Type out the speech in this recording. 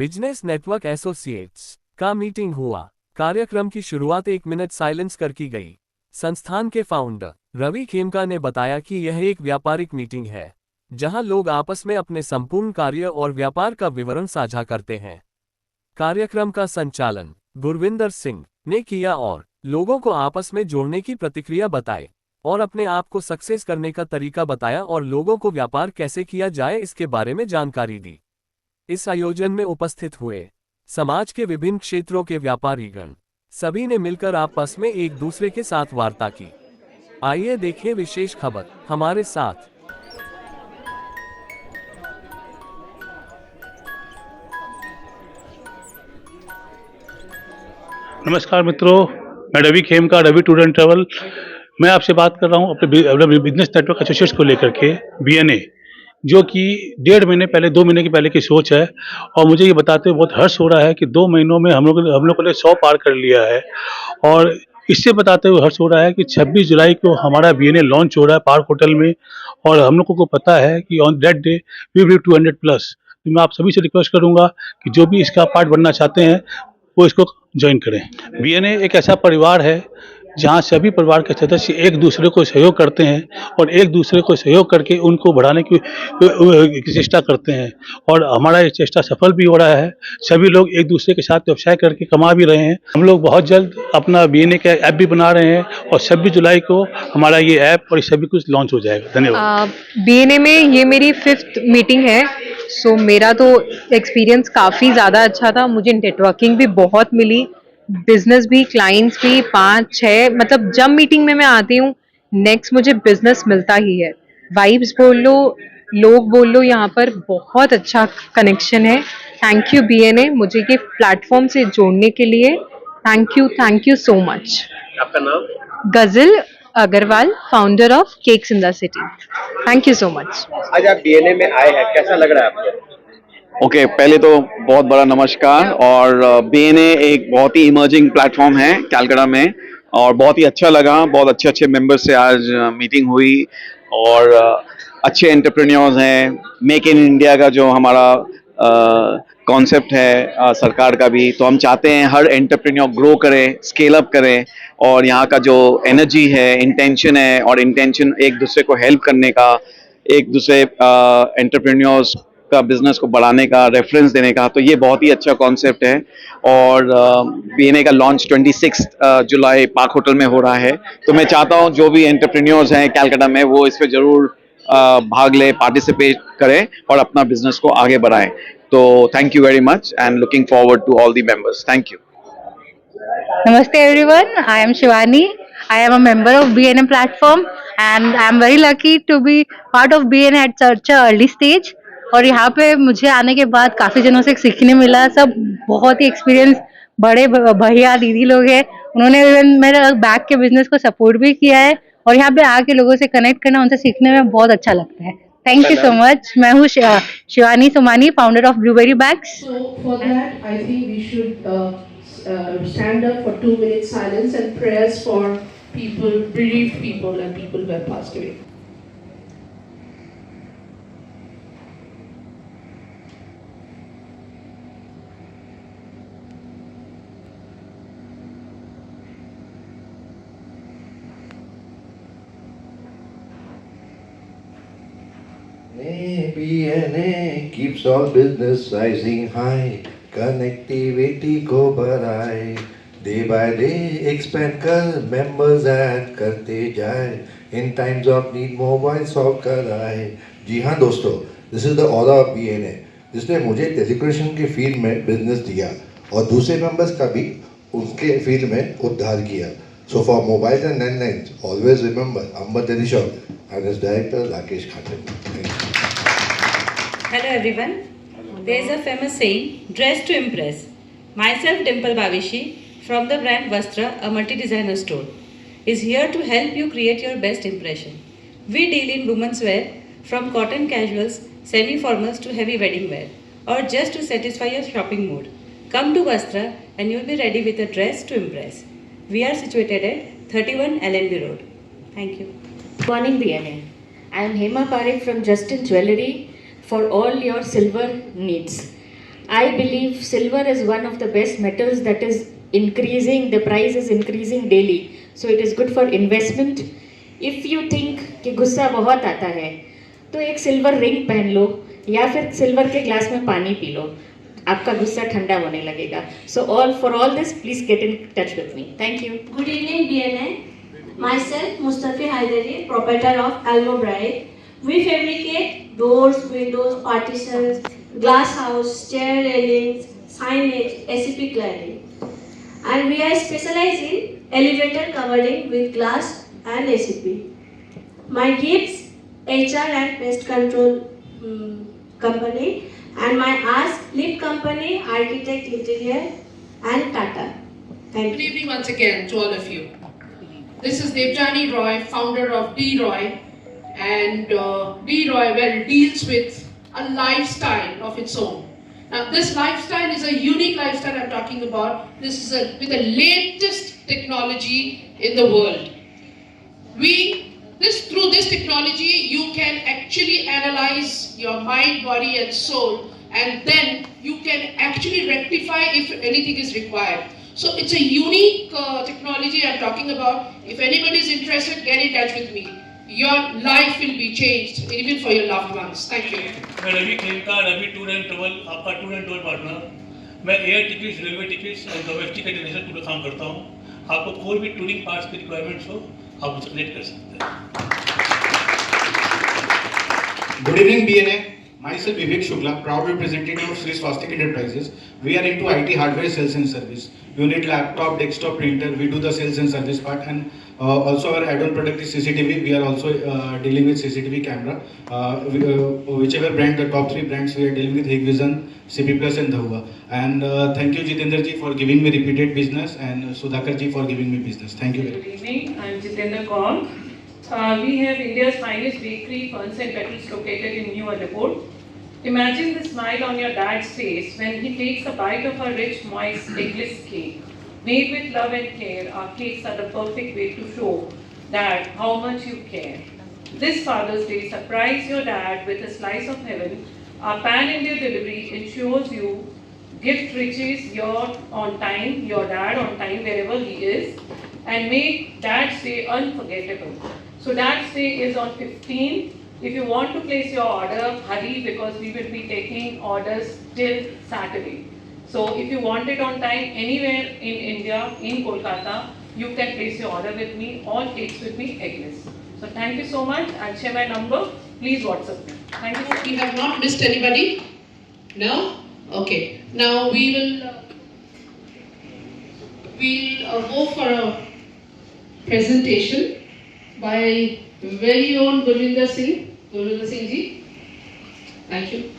Business network associates का meeting हुआ। कार्यक्रम की शुरुआत 1 मिनट साइलेंस कर की गई। संस्थान के फाउंडर रवि खेमका ने बताया कि यह एक व्यापारिक मीटिंग है, जहां लोग आपस में अपने संपूर्ण कार्य और व्यापार का विवरण साझा करते हैं। कार्यक्रम का संचालन गुरविंदर सिंह ने किया और लोगों को आपस में जोड़ने की प्रतिक्रिया बताई और अपने आप को सक्सेस करने का तरीका बताया और लोगों को व्यापार कैसे किया जाए इसके बारे में जानकारी दी। इस आयोजन में उपस्थित हुए समाज के विभिन्न क्षेत्रों के व्यापारीगण सभी ने मिलकर आपस में एक दूसरे के साथ वार्ता की। आइए देखें विशेष खबर हमारे साथ। नमस्कार मित्रों, मैं Ravi Khemka, Ravi tour and travel. मैं आपसे बात कर रहा हूँ अपने बिजनेस नेटवर्क एसोसिएट्स को लेकर के, बीएनए, जो कि 2 महीने की पहले की सोच है। और मुझे ये बताते हुए बहुत हर्ष हो रहा है कि 2 महीनों में हम लोगों ने 100 पार कर लिया है। और इससे बताते हुए हर्ष हो रहा है कि 26 जुलाई को हमारा बीएनए लॉन्च हो रहा है पार्क होटल में, और हम लोगों को पता है कि on that day we will 200 plus. तो मैं आप सभी से रिक्वेस्ट करूंगा कि जो भी इसका पार्ट बनना चाहते हैं वो इसको ज्वाइन करें। बीएनए एक ऐसा परिवार है जहां सभी परिवार के सदस्य एक दूसरे को सहयोग करते हैं और एक दूसरे को सहयोग करके उनको बढ़ाने की चेष्टा करते हैं, और हमारा ये चेष्टा सफल भी हो रहा है। सभी लोग एक दूसरे के साथ व्यवसाय करके कमा भी रहे हैं। हम लोग बहुत जल्द अपना बीएनए का ऐप भी बना रहे हैं और 26 जुलाई को हमारा ये ऐप और सभी कुछ लॉन्च हो जाएगा। धन्यवाद। बीएनए में ये मेरी 5th मीटिंग है। सो मेरा तो एक्सपीरियंस काफ़ी ज़्यादा अच्छा था। मुझे नेटवर्किंग भी बहुत मिली, बिजनेस भी, क्लाइंट्स भी 5-6, मतलब जब मीटिंग में मैं आती हूँ नेक्स्ट मुझे बिजनेस मिलता ही है। वाइब्स बोल लो, लोग बोल लो, यहाँ पर बहुत अच्छा कनेक्शन है। थैंक यू बीएनए मुझे ये प्लेटफॉर्म से जोड़ने के लिए। Thank you so much. आपका नाम? Ghazal Agarwal, founder of cakes in the city. Thank you so much. आज आप बीएनए में आए हैं, कैसा लग रहा है आपको? ओके, पहले तो बहुत बड़ा नमस्कार। और बीएनए एक बहुत ही इमर्जिंग प्लेटफॉर्म है कैलकाटा में, और बहुत ही अच्छा लगा। बहुत अच्छे अच्छे मेंबर्स से आज मीटिंग हुई, और अच्छे एंटरप्रेन्योर्स हैं। मेक इन इंडिया का जो हमारा कॉन्सेप्ट है सरकार का भी, तो हम चाहते हैं हर एंटरप्रेन्योर ग्रो करे, स्केल अप करे। और यहाँ का जो एनर्जी है, इंटेंशन है, और इंटेंशन एक दूसरे को हेल्प करने का, एक दूसरे एंटरप्रेन्योर्स का बिजनेस को बढ़ाने का, रेफरेंस देने का, तो ये बहुत ही अच्छा कॉन्सेप्ट है। और बीएनए का लॉन्च 26 जुलाई पार्क होटल में हो रहा है। तो मैं चाहता हूँ जो भी एंटरप्रेन्योर्स हैं कैलकाटा में वो इस पे जरूर भाग ले, पार्टिसिपेट करें और अपना बिजनेस को आगे बढ़ाएं। तो thank you very much and looking forward to all the members. Thank you. Namaste everyone, I am Shivani. I am a member of BNM platform and I am very lucky to be part of BNM at such a early stage. और यहाँ पे मुझे आने के बाद काफ़ी जनों से सीखने मिला। सब बहुत ही एक्सपीरियंस बड़े भैया दीदी लोग हैं। उन्होंने इवन मेरे बैग के बिजनेस को सपोर्ट भी किया है, और यहाँ पे आके लोगों से कनेक्ट करना, उनसे सीखने में बहुत अच्छा लगता है। Thank you so much. मैं हूँ Shivani Somani, founder of blueberry bags. So for that, I think we should stand up for 2 minutes silence and prayers for people, bereaved people and people who have passed away. BNA keeps all business rising high, connectivity को बढ़ाए, day by day expand कर, members add करते जाए, in times of need mobile solve कराए। जी हाँ दोस्तों, this is the aura of BNA, जिसने मुझे टेलीकम्युनिकेशन के फील्ड में बिजनेस दिया और दूसरे मेंबर्स का भी उसके फील्ड में उद्धार किया। So for mobiles and landlines, always remember Amber Delishov and his director Rakesh Khater. Hello everyone. There is a famous saying, dress to impress. Myself Dimple Bavishi from the brand Vastra, a multi-designer store, is here to help you create your best impression. We deal in women's wear from cotton casuals, semi-formals to heavy wedding wear, or just to satisfy your shopping mood. Come to Vastra and you'll be ready with a dress to impress. We are situated at 31 LNB Road. Thank you. Good morning BNA. I am Hema Parekh from Justin Jewellery for all your silver needs. I believe silver is one of the best metals that is increasing, the price is increasing daily. So it is good for investment. If you think कि गुस्सा बहुत आता है तो एक silver ring पहन लो या फिर सिल्वर के ग्लास में पानी पी लो, आपका गुस्सा ठंडा होने लगेगा. So for all this, please get in touch with me. Thank you. Good evening, BNA. Myself, Mustafi Haidari, proprietor of Almo Bride. We fabricate doors, windows, partitions, glass house, chair railings, signage, SCP cladding. And we are specialized in elevator covering with glass and SCP. My gigs, HR and pest control company, and my ASK lead company, Architect Interior and Tata. Thank Good you. evening once again to all of you. This is Devjani Roy, founder of D Roy, and D Roy deals with a lifestyle of its own. Now, this lifestyle is a unique lifestyle I'm talking about. This is with the latest technology in the world. Through this technology, you can actually analyze your mind, body, and soul, and then you can actually rectify if anything is required. So it's a unique technology I'm talking about. If anybody is interested, get in touch with me. Your life will be changed, even for your loved ones. Thank you. मैं Ravi Khemka, Ravi tour and travel, आपका tour and tour partner. मैं air tickets, railway tickets और domestic and international tour का काम करता हूँ. आपको कोई भी टूरिंग पार्ट्स की रिक्वायरमेंट्स हो, आप मुझसे कनेक्ट कर सकते हैं. Good evening, BNA. Myself Vivek Shukla, proud representative of Sri Swastik Enterprises. We are into IT hardware sales and service. You need laptop, desktop, printer. We do the sales and service part, and also our add-on product is CCTV. We are also dealing with CCTV camera. Whichever brand, the top 3 brands we are dealing with: Hikvision, CP Plus, and Dhauva. And thank you, Jitendra ji, for giving me repeated business, and Sudhakar ji for giving me business. Thank you very much. Good evening. I am Jitendra Kaur. We have India's finest bakery, Ferns and Petals, located in New Airport. Imagine the smile on your dad's face when he takes a bite of a rich, moist, eggless cake. Made with love and care, our cakes are the perfect way to show Dad how much you care. This Father's Day, surprise your dad with a slice of heaven. Our pan-India delivery ensures you gift riches your dad on time wherever he is, and make Dad's Day unforgettable. So Dad's Day is on 15. If you want to place your order, hurry, because we will be taking orders till Saturday. So if you want it on time anywhere in India, in Kolkata, you can place your order with me. All cakes will be eggless. So thank you so much. I'll share my number. Please WhatsApp me. Thank you. We have not missed anybody? No? Okay. Now we'll go for a presentation by very own Gurvinder Singh ji. Thank you.